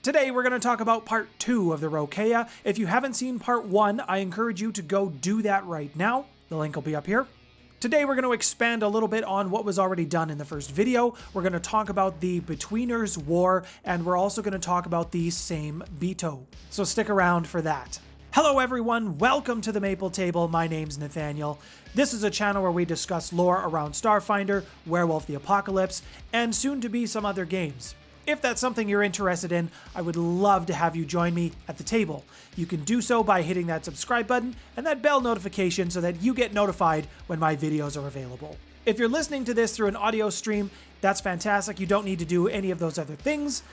Today we're going to talk about part 2 of the Rokea. If you haven't seen part 1, I encourage you to go do that right now. The link will be up here. Today we're going to expand a little bit on what was already done in the first video. We're going to talk about the Betweeners War, and we're also going to talk about the Same Bito. So stick around for that. Hello everyone, welcome to the Maple Table. My name's Nathaniel. This is a channel where we discuss lore around Starfinder, Werewolf the Apocalypse, and soon to be some other games. If that's something you're interested in, I would love to have you join me at the table. You can do so by hitting that subscribe button and that bell notification so that you get notified when my videos are available. If you're listening to this through an audio stream, that's fantastic. You don't need to do any of those other things.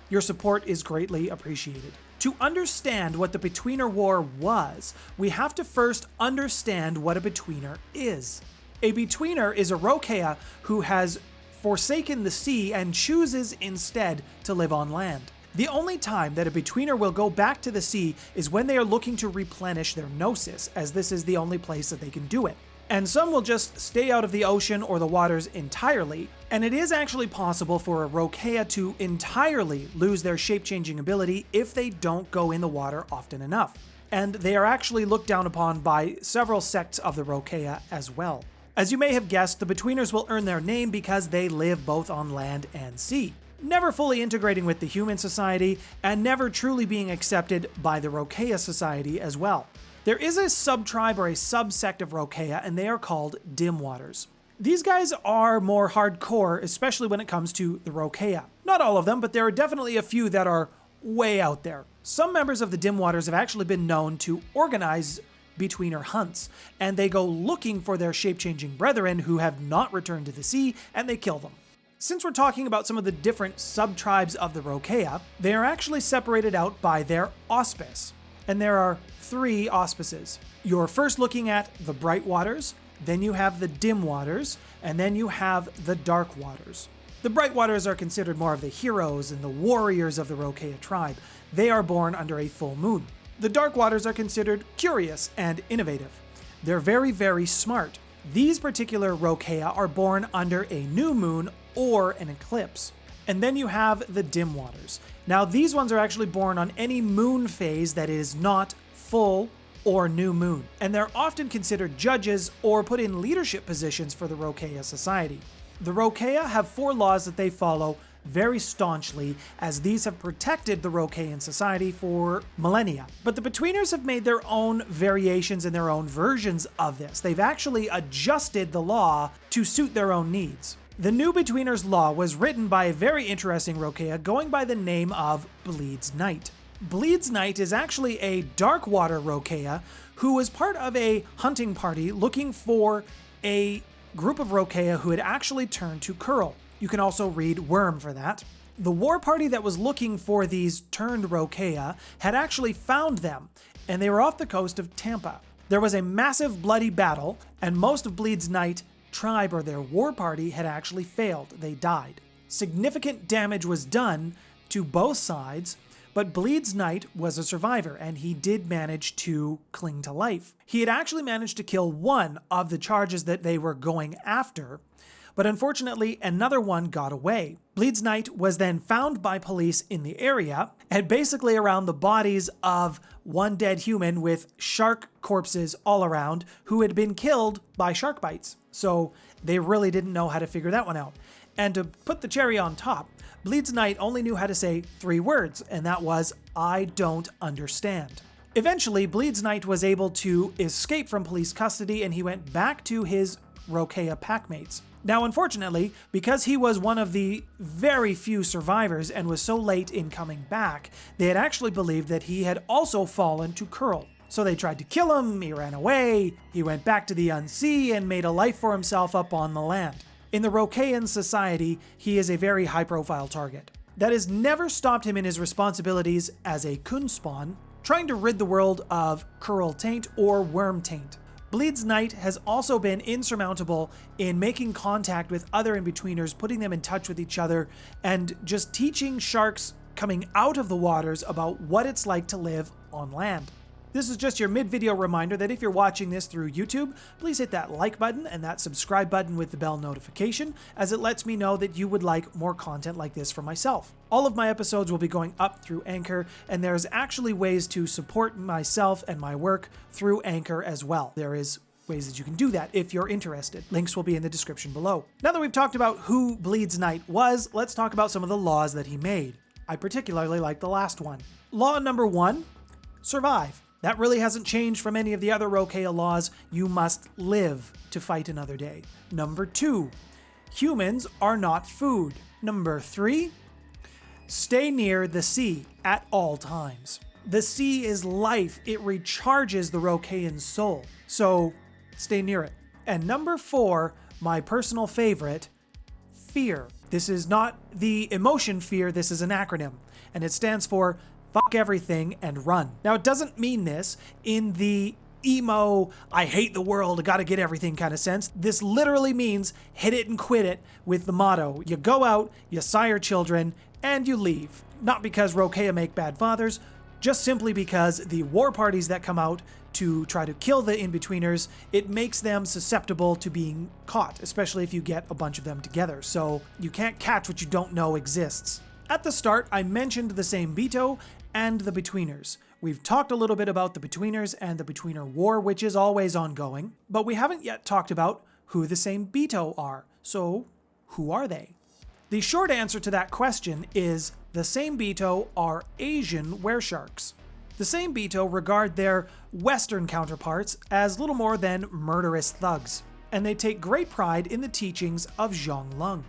Your support is greatly appreciated. To understand what the Betweener War was, we have to first understand what a Betweener is. A Betweener is a Rokea who has forsaken the sea and chooses instead to live on land. The only time that a Betweener will go back to the sea is when they are looking to replenish their gnosis, as this is the only place that they can do it. And some will just stay out of the ocean or the waters entirely, and it is actually possible for a Rokea to entirely lose their shape-changing ability if they don't go in the water often enough. And they are actually looked down upon by several sects of the Rokea as well. As you may have guessed, the Betweeners will earn their name because they live both on land and sea, never fully integrating with the human society and never truly being accepted by the Rokea society as well. There is a sub-tribe or a subsect of Rokea, and they are called Dim Waters. These guys are more hardcore, especially when it comes to the Rokea. Not all of them, but there are definitely a few that are way out there. Some members of the Dim Waters have actually been known to organize Betweener hunts, and they go looking for their shape-changing brethren who have not returned to the sea, and they kill them. Since we're talking about some of the different sub-tribes of the Rokea, they are actually separated out by their auspice. And there are 3 auspices. You're first looking at the bright waters, then you have the dim waters, and then you have the dark waters. The bright waters are considered more of the heroes and the warriors of the Rokea tribe. They are born under a full moon. The dark waters are considered curious and innovative. They're very, very smart. These particular Rokea are born under a new moon or an eclipse. And then you have the dim waters. Now these ones are actually born on any moon phase that is not full or new moon, and they're often considered judges or put in leadership positions for the Rokea society. The Rokea have 4 laws that they follow very staunchly, as these have protected the Rokean society for millennia. But the Betweeners have made their own variations and their own versions of this. They've actually adjusted the law to suit their own needs. The new Betweeners law was written by a very interesting Rokea going by the name of Bleed's Night. Bleed's Night is actually a Darkwater Rokea who was part of a hunting party looking for a group of Rokea who had actually turned to Curl. You can also read Worm for that. The war party that was looking for these turned Rokea had actually found them, and they were off the coast of Tampa. There was a massive bloody battle, and most of Bleed's Night tribe or their war party had actually failed. They died. Significant damage was done to both sides, but Bleed's Night was a survivor, and he did manage to cling to life. He had actually managed to kill one of the charges that they were going after, but unfortunately another one got away. Bleed's Night was then found by police in the area, and basically around the bodies of one dead human with shark corpses all around who had been killed by shark bites. So they really didn't know how to figure that one out. And to put the cherry on top, Bleed's Night only knew how to say 3 words, and that was, "I don't understand." Eventually, Bleed's Night was able to escape from police custody, and he went back to his Rokea packmates. Now, unfortunately, because he was one of the very few survivors and was so late in coming back, they had actually believed that he had also fallen to Curl. So they tried to kill him, he ran away, he went back to the Unsea and made a life for himself up on the land. In the Rokean society, he is a very high-profile target. That has never stopped him in his responsibilities as a Kunspawn, trying to rid the world of Curl Taint or Worm Taint. Bleed's Night has also been insurmountable in making contact with other in-betweeners, putting them in touch with each other, and just teaching sharks coming out of the waters about what it's like to live on land. This is just your mid-video reminder that if you're watching this through YouTube, please hit that like button and that subscribe button with the bell notification, as it lets me know that you would like more content like this from myself. All of my episodes will be going up through Anchor, and there's actually ways to support myself and my work through Anchor as well. There is ways that you can do that if you're interested. Links will be in the description below. Now that we've talked about who Bleed's Knight was, let's talk about some of the laws that he made. I particularly like the last one. Law number 1, survive. That really hasn't changed from any of the other Rokea laws. You must live to fight another day. Number 2, humans are not food. Number 3, stay near the sea at all times. The sea is life. It recharges the Rokean's soul. So stay near it. And number 4, my personal favorite, fear. This is not the emotion fear, this is an acronym, and it stands for fuck everything and run. Now, it doesn't mean this in the emo, I hate the world, gotta get everything kind of sense. This literally means hit it and quit it with the motto, you go out, you sire children, and you leave. Not because Rokea make bad fathers, just simply because the war parties that come out to try to kill the in-betweeners, it makes them susceptible to being caught, especially if you get a bunch of them together. So you can't catch what you don't know exists. At the start, I mentioned the Same Bito and the Betweeners. We've talked a little bit about the Betweeners and the Betweener War, which is always ongoing, but we haven't yet talked about who the Same Bito are. So who are they? The short answer to that question is the Same Bito are Asian weresharks. The Same Bito regard their Western counterparts as little more than murderous thugs, and they take great pride in the teachings of Zhonglung.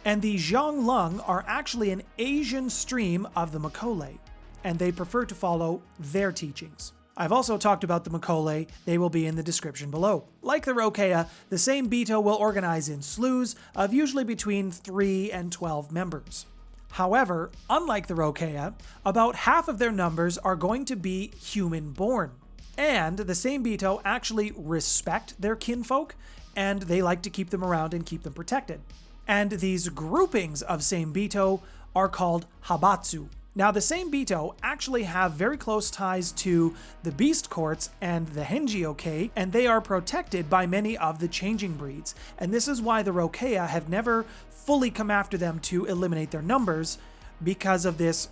And the Zhonglung are actually an Asian stream of the Makole, and they prefer to follow their teachings. I've also talked about the Makole, they will be in the description below. Like the Rokea, the Same Bito will organize in slews of usually between 3 and 12 members. However, unlike the Rokea, about half of their numbers are going to be human-born. And the Same Bito actually respect their kinfolk, and they like to keep them around and keep them protected. And these groupings of Same Bito are called Habatsu. Now, the Same Bito actually have very close ties to the Beast Courts and the Henjioke, and they are protected by many of the changing breeds. And this is why the Rokea have never fully come after them to eliminate their numbers, because of this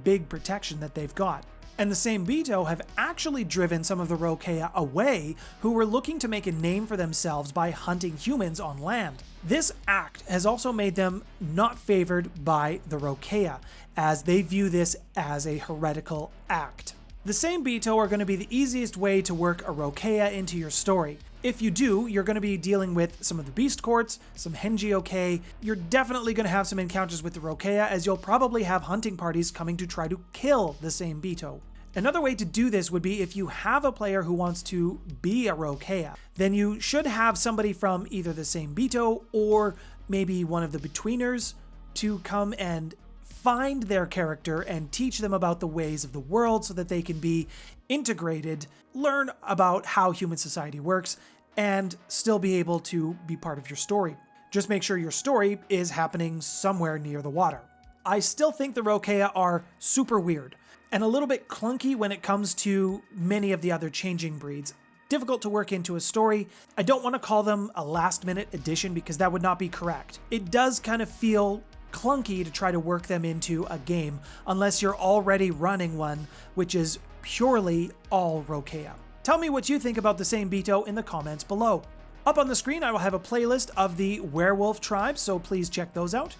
big protection that they've got. And the Same Bito have actually driven some of the Rokea away who were looking to make a name for themselves by hunting humans on land. This act has also made them not favored by the Rokea, as they view this as a heretical act. The Same Bito are going to be the easiest way to work a Rokea into your story. If you do, you're going to be dealing with some of the Beast Courts, some Henjioke. You're definitely going to have some encounters with the Rokea, as you'll probably have hunting parties coming to try to kill the Same Bito. Another way to do this would be if you have a player who wants to be a Rokea, then you should have somebody from either the Same Bito or maybe one of the Betweeners to come and find their character and teach them about the ways of the world so that they can be integrated, learn about how human society works, and still be able to be part of your story. Just make sure your story is happening somewhere near the water. I still think the Rokea are super weird and a little bit clunky when it comes to many of the other changing breeds. Difficult to work into a story. I don't want to call them a last-minute addition because that would not be correct. It does kind of feel clunky to try to work them into a game unless you're already running one, which is purely all Rokea. Tell me what you think about the Same Bito in the comments below. Up on the screen, I will have a playlist of the werewolf tribes, so please check those out.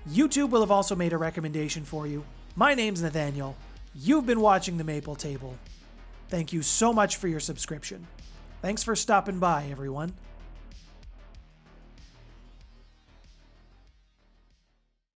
YouTube will have also made a recommendation for you. My name's Nathaniel. You've been watching The Maple Table. Thank you so much for your subscription. Thanks for stopping by, everyone.